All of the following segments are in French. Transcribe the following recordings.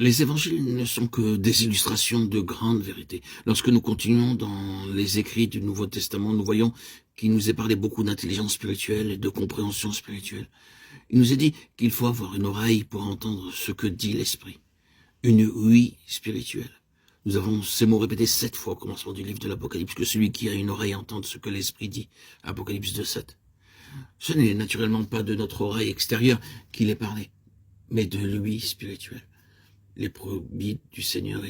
Les évangiles ne sont que des illustrations de grandes vérités. Lorsque nous continuons dans les écrits du Nouveau Testament, nous voyons qu'il nous est parlé beaucoup d'intelligence spirituelle et de compréhension spirituelle. Il nous est dit qu'il faut avoir une oreille pour entendre ce que dit l'Esprit. Une ouïe spirituelle. Nous avons ces mots répétés 7 fois au commencement du livre de l'Apocalypse, que celui qui a une oreille entende ce que l'Esprit dit. Apocalypse 2:7. Ce n'est naturellement pas de notre oreille extérieure qu'il est parlé, mais de l'ouïe spirituelle. Les brebis du Seigneur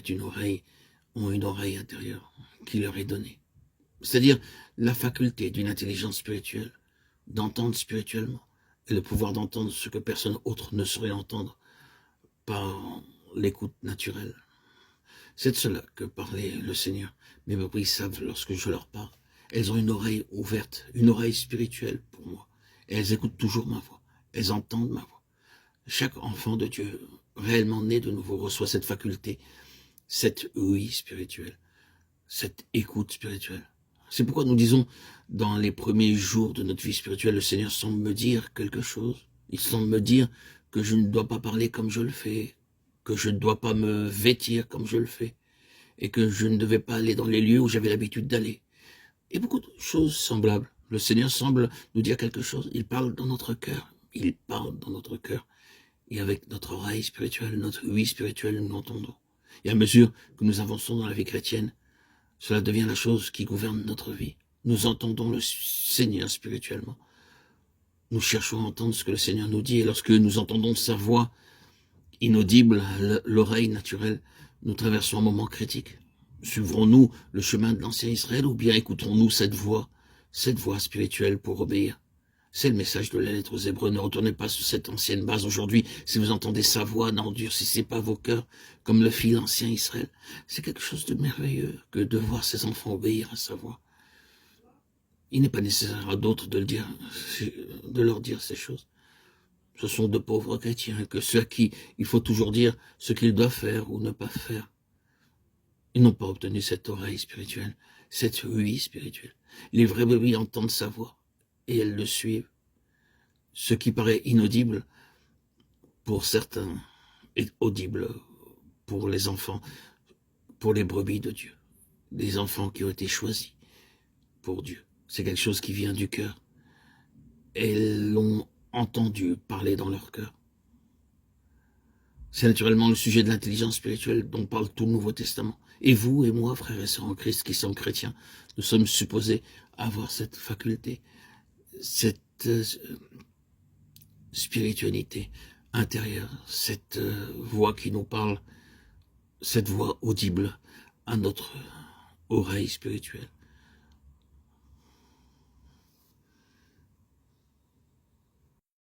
ont une oreille intérieure qui leur est donnée. C'est-à-dire la faculté d'une intelligence spirituelle, d'entendre spirituellement, et le pouvoir d'entendre ce que personne autre ne saurait entendre par l'écoute naturelle. C'est de cela que parlait le Seigneur. Mes brebis savent lorsque je leur parle. Elles ont une oreille ouverte, une oreille spirituelle pour moi. Et elles écoutent toujours ma voix. Elles entendent ma voix. Chaque enfant de Dieu, réellement né de nouveau, reçoit cette faculté, cette ouïe spirituelle, cette écoute spirituelle. C'est pourquoi nous disons, dans les premiers jours de notre vie spirituelle, le Seigneur semble me dire quelque chose. Il semble me dire que je ne dois pas parler comme je le fais, que je ne dois pas me vêtir comme je le fais, et que je ne devais pas aller dans les lieux où j'avais l'habitude d'aller. Et beaucoup de choses semblables. Le Seigneur semble nous dire quelque chose. Il parle dans notre cœur. Il parle dans notre cœur. Et avec notre oreille spirituelle, notre ouïe spirituelle, nous l'entendons. Et à mesure que nous avançons dans la vie chrétienne, cela devient la chose qui gouverne notre vie. Nous entendons le Seigneur spirituellement. Nous cherchons à entendre ce que le Seigneur nous dit. Et lorsque nous entendons sa voix inaudible à l'oreille naturelle, nous traversons un moment critique. Suivrons-nous le chemin de l'ancien Israël ou bien écouterons-nous cette voix spirituelle pour obéir? C'est le message de la lettre aux Hébreux. Ne retournez pas sur cette ancienne base aujourd'hui. Si vous entendez sa voix, n'endurcissez pas vos cœurs comme le fit l'ancien Israël. C'est quelque chose de merveilleux que de voir ses enfants obéir à sa voix. Il n'est pas nécessaire à d'autres de leur dire ces choses. Ce sont de pauvres chrétiens, que ceux à qui il faut toujours dire ce qu'ils doivent faire ou ne pas faire. Ils n'ont pas obtenu cette oreille spirituelle, cette ouïe spirituelle. Les vrais brebis entendent sa voix et elles le suivent. Ce qui paraît inaudible pour certains est audible pour les enfants, pour les brebis de Dieu. Des enfants qui ont été choisis pour Dieu. C'est quelque chose qui vient du cœur. Elles l'ont entendu parler dans leur cœur. C'est naturellement le sujet de l'intelligence spirituelle dont parle tout le Nouveau Testament. Et vous et moi, frères et sœurs en Christ qui sommes chrétiens, nous sommes supposés avoir cette faculté, cette spiritualité intérieure, cette voix qui nous parle, cette voix audible à notre oreille spirituelle.